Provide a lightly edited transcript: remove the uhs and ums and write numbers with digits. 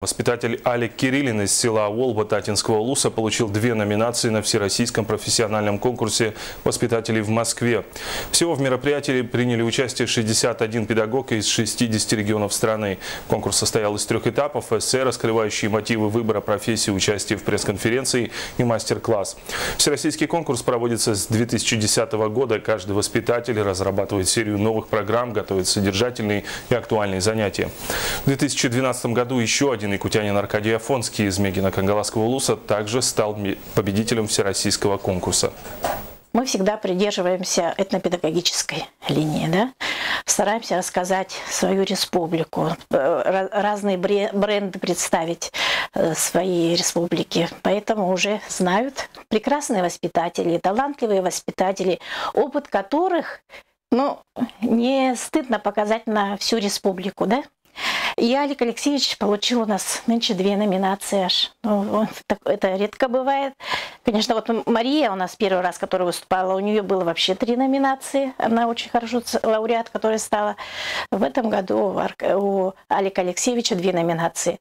Воспитатель Алик Кириллин из села Волба Татинского Улуса получил 2 номинации на Всероссийском профессиональном конкурсе воспитателей в Москве. Всего в мероприятии приняли участие 61 педагог из 60 регионов страны. Конкурс состоял из 3 этапов: эссе, раскрывающие мотивы выбора профессии, участие в пресс-конференции и мастер-класс. Всероссийский конкурс проводится с 2010 года. Каждый воспитатель разрабатывает серию новых программ, готовит содержательные и актуальные занятия. В 2012 году еще один якутянин Аркадий Афонский из Мегино-Кангаласского Улуса также стал победителем всероссийского конкурса. Мы всегда придерживаемся этнопедагогической линии, да? Стараемся рассказать свою республику, разные бренды представить своей республики. Поэтому уже знают прекрасные воспитатели, талантливые воспитатели, опыт которых, не стыдно показать на всю республику, да? И Алик Алексеевич получил у нас нынче 2 номинации аж. Это редко бывает. Конечно, вот Мария у нас первый раз, которая выступала, у нее было вообще 3 номинации. Она очень хорошо лауреат, которая стала. В этом году у Алика Алексеевича 2 номинации.